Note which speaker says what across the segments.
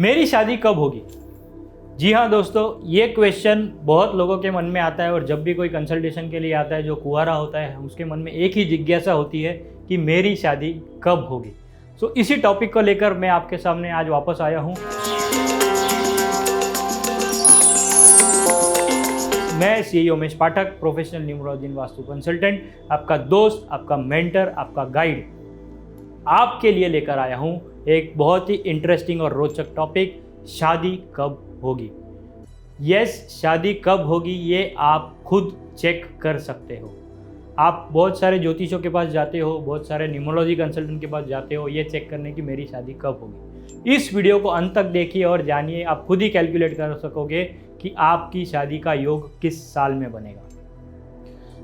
Speaker 1: मेरी शादी कब होगी? जी हाँ दोस्तों, ये क्वेश्चन बहुत लोगों के मन में आता है और जब भी कोई कंसल्टेशन के लिए आता है जो कुंवारा होता है उसके मन में एक ही जिज्ञासा होती है कि मेरी शादी कब होगी। सो इसी टॉपिक को लेकर मैं आपके सामने आज वापस आया हूँ। मैं C Umesh Pathak, professional numerology and vastu consultant, आपका दोस्त, आपका मेंटर, आपका गाइड, आपके लिए लेकर आया हूँ एक बहुत ही इंटरेस्टिंग और रोचक टॉपिक, शादी कब होगी। यस, शादी कब होगी ये आप खुद चेक कर सकते हो। आप बहुत सारे ज्योतिषों के पास जाते हो, बहुत सारे न्यूमरोलॉजी कंसल्टेंट के पास जाते हो ये चेक करने की मेरी शादी कब होगी। इस वीडियो को अंत तक देखिए और जानिए, आप खुद ही कैलकुलेट कर सकोगे कि आपकी शादी का योग किस साल में बनेगा।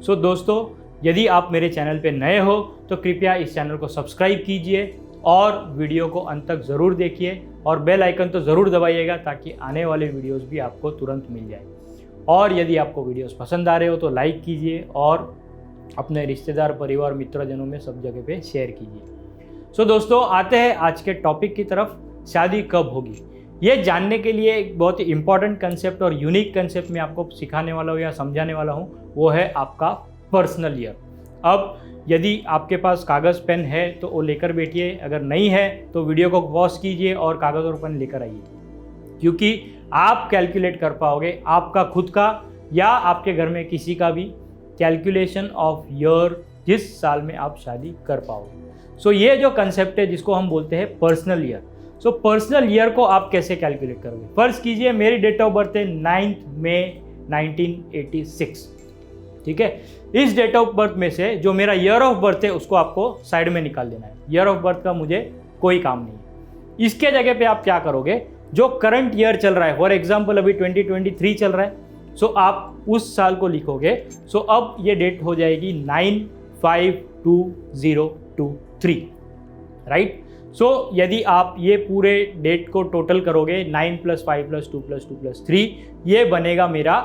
Speaker 1: सो दोस्तों, यदि आप मेरे चैनल पे नए हो तो कृपया इस चैनल को सब्सक्राइब कीजिए और वीडियो को अंत तक ज़रूर देखिए और बेल आइकन तो ज़रूर दबाइएगा ताकि आने वाले वीडियोस भी आपको तुरंत मिल जाए। और यदि आपको वीडियोस पसंद आ रहे हो तो लाइक कीजिए और अपने रिश्तेदार, परिवार, मित्रजनों में सब जगह पे शेयर कीजिए। सो दोस्तों, आते हैं आज के टॉपिक की तरफ, शादी कब होगी। ये जानने के लिए एक बहुत ही इंपॉर्टेंट कंसेप्ट और यूनिक कंसेप्ट मैं आपको सिखाने वाला हूँ या समझाने वाला हूँ, वो है आपका पर्सनल ईयर। अब यदि आपके पास कागज़ पेन है तो वो लेकर बैठिए, अगर नहीं है तो वीडियो को पॉज कीजिए और कागज़ और पेन लेकर आइए, क्योंकि आप कैलकुलेट कर पाओगे आपका खुद का या आपके घर में किसी का भी कैलकुलेशन ऑफ ईयर, जिस साल में आप शादी कर पाओगे। सो ये जो कंसेप्ट है जिसको हम बोलते हैं personal year. So personal year को आप कैसे कैलकुलेट करोगे? फर्स्ट कीजिए, मेरी डेट ऑफ बर्थ है 9 मई 1986, ठीक है। इस डेट ऑफ बर्थ में से जो मेरा ईयर ऑफ बर्थ है उसको आपको साइड में निकाल देना है। ईयर ऑफ बर्थ का मुझे कोई काम नहीं है। इसके जगह पे आप क्या करोगे, जो करंट ईयर चल रहा है, फॉर एग्जांपल अभी 2023 चल रहा है, सो आप उस साल को लिखोगे। सो अब ये डेट हो जाएगी 952023, राइट। सो यदि आप ये पूरे डेट को टोटल करोगे 9 + 5 + 2 + 2 + 3, ये बनेगा मेरा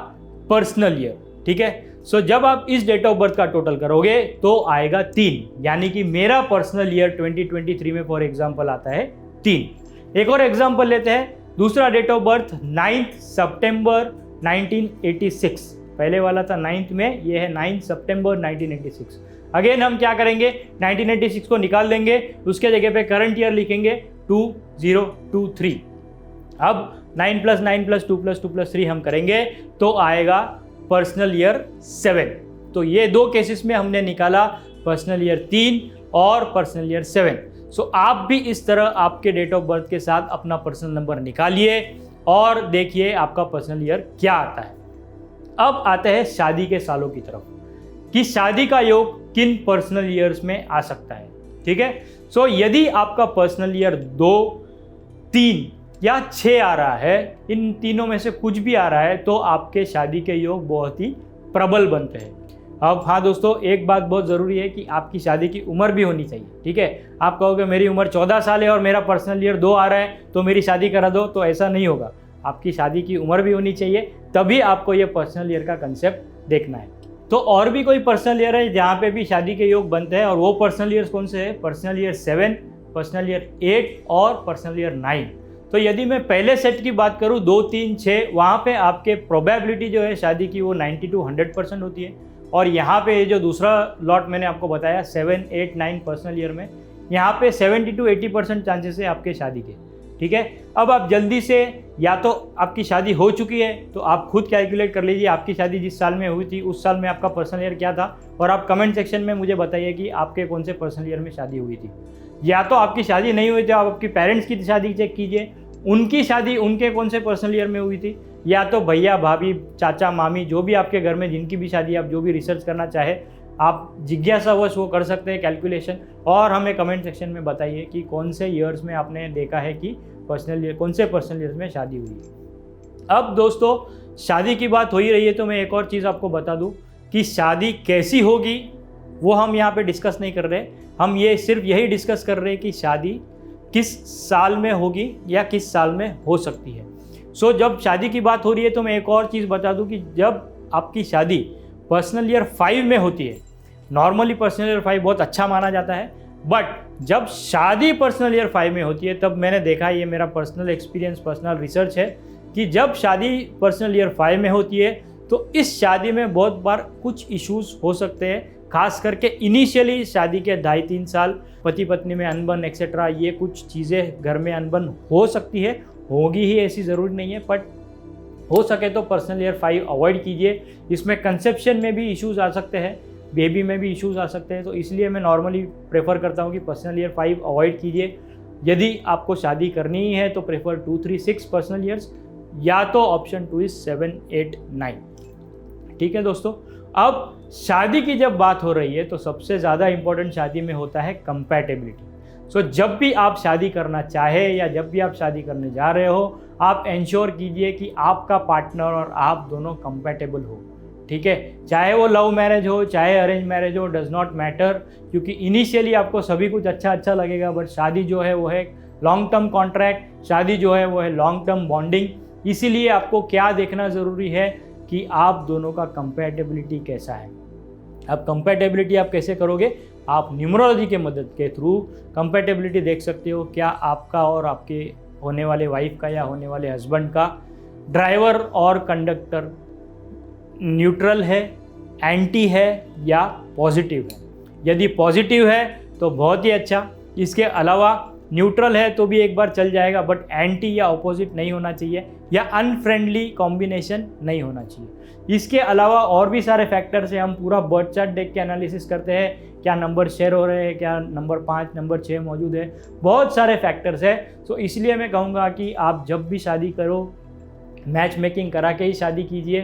Speaker 1: पर्सनल ईयर, ठीक है। सो जब आप इस डेट ऑफ बर्थ का टोटल करोगे तो आएगा 3, यानी कि मेरा पर्सनल ईयर 2023 में फॉर एग्जांपल आता है 3। एक और एग्जांपल लेते हैं, दूसरा डेट ऑफ बर्थ 9 सितंबर 1986, पहले वाला था 9 में, ये है 9 सितंबर 1986। अगेन हम क्या करेंगे, 1986 को निकाल देंगे, उसके जगह पे करंट ईयर लिखेंगे 2023। अब 9 + 9 + 2 + 2 + 3 हम करेंगे तो आएगा पर्सनल ईयर 7। तो ये दो केसेस में हमने निकाला पर्सनल ईयर 3 और पर्सनल ईयर 7। सो आप भी इस तरह आपके डेट ऑफ बर्थ के साथ अपना पर्सनल नंबर निकालिए और देखिए आपका पर्सनल ईयर क्या आता है। अब आते हैं शादी के सालों की तरफ कि शादी का योग किन पर्सनल ईयर्स में आ सकता है, ठीक है। सो यदि आपका पर्सनल ईयर 2, 3 या 6 आ रहा है, इन तीनों में से कुछ भी आ रहा है, तो आपके शादी के योग बहुत ही प्रबल बनते हैं। अब हाँ दोस्तों, एक बात बहुत ज़रूरी है कि आपकी शादी की उम्र भी होनी चाहिए, ठीक है। आप कहोगे मेरी उम्र 14 साल है और मेरा पर्सनल ईयर 2 आ रहा है तो मेरी शादी करा दो, तो ऐसा नहीं होगा। आपकी शादी की उम्र भी होनी चाहिए, तभी आपको ये पर्सनल ईयर का कंसेप्ट देखना है। तो और भी कोई पर्सनल ईयर है जहाँ पे भी शादी के योग बनते हैं, और वो पर्सनल ईयर कौन से हैं? पर्सनल ईयर 7, पर्सनल ईयर 8 और पर्सनल ईयर 9। तो यदि मैं पहले सेट की बात करूँ 2, 3, 6, वहाँ पे आपके प्रोबेबिलिटी जो है शादी की वो 90 to 100% होती है। और यहाँ पे जो दूसरा लॉट मैंने आपको बताया 7, 8, 9 पर्सनल ईयर में, यहाँ पे 70 to 80% चांसेस है आपके शादी के, ठीक है। अब आप जल्दी से, या तो आपकी शादी हो चुकी है तो आप खुद कैलकुलेट कर लीजिए आपकी शादी जिस साल में हुई थी उस साल में आपका पर्सनल ईयर क्या था, और आप कमेंट सेक्शन में मुझे बताइए कि आपके कौन से पर्सनल ईयर में शादी हुई थी। या तो आपकी शादी नहीं हुई थी, आप आपकी पेरेंट्स की शादी चेक कीजिए, उनकी शादी उनके कौन से पर्सनल ईयर में हुई थी, या तो भैया, भाभी, चाचा, मामी, जो भी आपके घर में जिनकी भी शादी, आप जो भी रिसर्च करना चाहे आप जिज्ञासावश वो कर सकते हैं कैलकुलेशन, और हमें कमेंट सेक्शन में बताइए कि कौन से ईयर्स में आपने देखा है कि पर्सनल ईयर, कौन से पर्सनल ईयर्स में शादी हुई है। अब दोस्तों, शादी की बात हो ही रही है तो मैं एक और चीज़ आपको बता दूं कि शादी कैसी होगी वो हम यहाँ पे डिस्कस नहीं कर रहे। हम ये सिर्फ यही डिस्कस कर रहे हैं कि शादी किस साल में होगी या किस साल में हो सकती है। सो जब शादी की बात हो रही है तो मैं एक और चीज़ बता दूं कि जब आपकी शादी पर्सनल ईयर 5 में होती है, नॉर्मली पर्सनल ईयर 5 बहुत अच्छा माना जाता है, बट जब शादी पर्सनल ईयर 5 में होती है तब मैंने देखा, ये मेरा पर्सनल एक्सपीरियंस, पर्सनल रिसर्च है कि जब शादी पर्सनल ईयर 5 में होती है तो इस शादी में बहुत बार कुछ इश्यूज हो सकते हैं, खास करके इनिशियली शादी के 2.5-3 साल पति पत्नी में अनबन एक्सेट्रा, ये कुछ चीज़ें घर में अनबन हो सकती है, होगी ही ऐसी ज़रूरी नहीं है, बट हो सके तो पर्सनल ईयर 5 अवॉइड कीजिए। इसमें कंसेप्शन में भी इश्यूज आ सकते हैं, बेबी में भी इश्यूज आ सकते हैं, तो इसलिए मैं नॉर्मली प्रेफर करता हूँ कि पर्सनल ईयर 5 अवॉइड कीजिए। यदि आपको शादी करनी ही है तो प्रेफर 2, 3, 6 पर्सनल ईयर्स, या तो ऑप्शन 2 इज 7, 8, 9। ठीक है दोस्तों, अब शादी की जब बात हो रही है तो सबसे ज़्यादा इंपॉर्टेंट शादी में होता है कंपैटिबिलिटी। सो जब भी आप शादी करना चाहे या जब भी आप शादी करने जा रहे हो, आप इंश्योर कीजिए कि आपका पार्टनर और आप दोनों कंपैटिबल हो। ठीक है, चाहे वो लव मैरिज हो चाहे अरेंज मैरिज हो, डज नॉट मैटर, क्योंकि इनिशियली आपको सभी कुछ अच्छा लगेगा, बट शादी जो है वो है लॉन्ग टर्म कॉन्ट्रैक्ट, शादी जो है वो है लॉन्ग टर्म बॉन्डिंग। इसीलिए आपको क्या देखना ज़रूरी है कि आप दोनों का कंपैटिबिलिटी कैसा है। अब कंपैटिबिलिटी आप कैसे करोगे? आप न्यूमरोलॉजी के मदद के थ्रू कंपैटिबिलिटी देख सकते हो, क्या आपका और आपके होने वाले वाइफ का या होने वाले हस्बैंड का ड्राइवर और कंडक्टर न्यूट्रल है, एंटी है या पॉजिटिव है। यदि पॉजिटिव है तो बहुत ही अच्छा, इसके अलावा न्यूट्रल है तो भी एक बार चल जाएगा, बट एंटी या अपोजिट नहीं होना चाहिए या अनफ्रेंडली कॉम्बिनेशन नहीं होना चाहिए। इसके अलावा और भी सारे फैक्टर्स हैं, हम पूरा बर्थ चार्ट देख के एनालिसिस करते हैं, क्या नंबर शेयर हो रहे हैं, क्या नंबर 5 नंबर 6 मौजूद है, बहुत सारे फैक्टर्स हैं। तो इसलिए मैं कहूँगा कि आप जब भी शादी करो मैच मेकिंग करा के ही शादी कीजिए,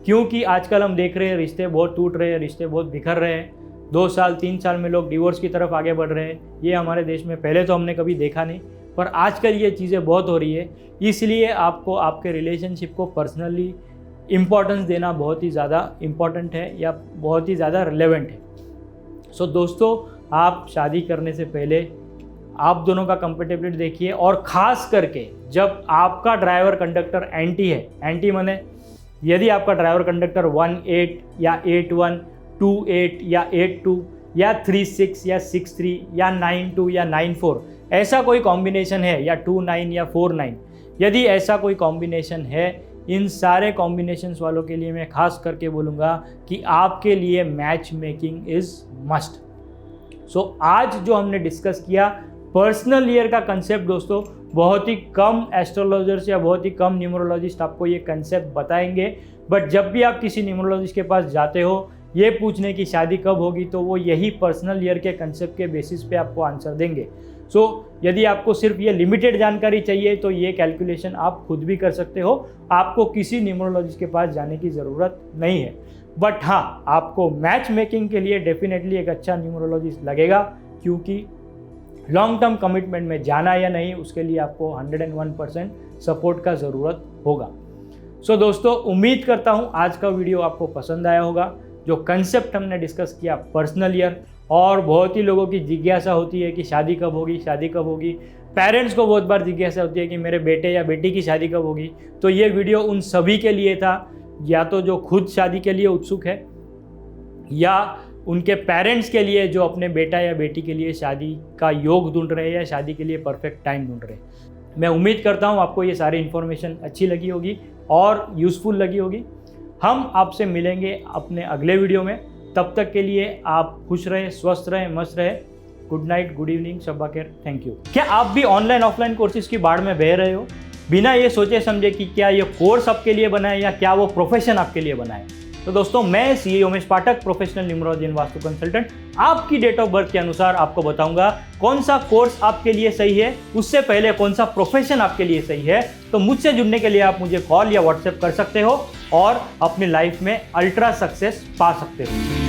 Speaker 1: क्योंकि आजकल हम देख रहे हैं रिश्ते बहुत टूट रहे हैं, रिश्ते बहुत बिखर रहे हैं, 2 साल 3 साल में लोग डिवोर्स की तरफ आगे बढ़ रहे हैं। ये हमारे देश में पहले तो हमने कभी देखा नहीं, पर आजकल ये चीज़ें बहुत हो रही है। इसलिए आपको आपके रिलेशनशिप को पर्सनली इम्पोर्टेंस देना बहुत ही ज़्यादा इम्पॉर्टेंट है या बहुत ही ज़्यादा रिलेवेंट है। सो दोस्तों, आप शादी करने से पहले आप दोनों का कंपैटिबिलिटी देखिए, और ख़ास करके जब आपका ड्राइवर कंडक्टर एंटी है, एंटी माने यदि आपका ड्राइवर कंडक्टर 1-8 या 8-1, 2-8 या 8-2 या 3-6 या 6-3 या 9-2 या 9-4 ऐसा कोई कॉम्बिनेशन है, या 2-9 या 4-9, यदि ऐसा कोई कॉम्बिनेशन है, इन सारे कॉम्बिनेशंस वालों के लिए मैं खास करके बोलूँगा कि आपके लिए मैच मेकिंग इज़ मस्ट। सो आज जो हमने डिस्कस किया पर्सनल ईयर का कंसेप्ट, दोस्तों बहुत ही कम एस्ट्रोलॉजर्स या बहुत ही कम न्यूमरोलॉजिस्ट आपको ये कंसेप्ट बताएंगे, बट जब भी आप किसी न्यूमरोलॉजिस्ट के पास जाते हो ये पूछने की शादी कब होगी, तो वो यही पर्सनल ईयर के कंसेप्ट के बेसिस पे आपको आंसर देंगे। सो यदि आपको सिर्फ ये लिमिटेड जानकारी चाहिए तो ये कैलकुलेशन आप खुद भी कर सकते हो, आपको किसी न्यूमरोलॉजिस्ट के पास जाने की ज़रूरत नहीं है। बट हाँ, आपको मैच मेकिंग के लिए डेफिनेटली एक अच्छा न्यूमरोलॉजिस्ट लगेगा, क्योंकि लॉन्ग टर्म कमिटमेंट में जाना या नहीं उसके लिए आपको 101% सपोर्ट का ज़रूरत होगा। सो दोस्तों, उम्मीद करता हूँ आज का वीडियो आपको पसंद आया होगा। जो कंसेप्ट हमने डिस्कस किया पर्सनल ईयर, और बहुत ही लोगों की जिज्ञासा होती है कि शादी कब होगी, शादी कब होगी। पेरेंट्स को बहुत बार जिज्ञासा होती है कि मेरे बेटे या बेटी की शादी कब होगी। तो ये वीडियो उन सभी के लिए था, या तो जो खुद शादी के लिए उत्सुक है या उनके पेरेंट्स के लिए जो अपने बेटा या बेटी के लिए शादी का योग ढूंढ रहे हैं या शादी के लिए परफेक्ट टाइम ढूंढ रहे हैं। मैं उम्मीद करता हूँ आपको ये सारी इन्फॉर्मेशन अच्छी लगी होगी और यूज़फुल लगी होगी। हम आपसे मिलेंगे अपने अगले वीडियो में, तब तक के लिए आप खुश रहें, स्वस्थ रहें, मस्त रहें। गुड नाइट, गुड इवनिंग, शब्बा खैर, थैंक यू। क्या आप भी ऑनलाइन ऑफलाइन कोर्सेज की बाढ़ में बह रहे हो, बिना ये सोचे समझे कि क्या ये कोर्स आपके लिए बना है या क्या वो प्रोफेशन आपके लिए बना है? तो दोस्तों, मैं CA Umesh Pathak, professional numerology and vastu consultant, आपकी डेट ऑफ बर्थ के अनुसार आपको बताऊंगा कौन सा कोर्स आपके लिए सही है, उससे पहले कौन सा प्रोफेशन आपके लिए सही है। तो मुझसे जुड़ने के लिए आप मुझे कॉल या व्हाट्सएप कर सकते हो और अपनी लाइफ में अल्ट्रा सक्सेस पा सकते हो।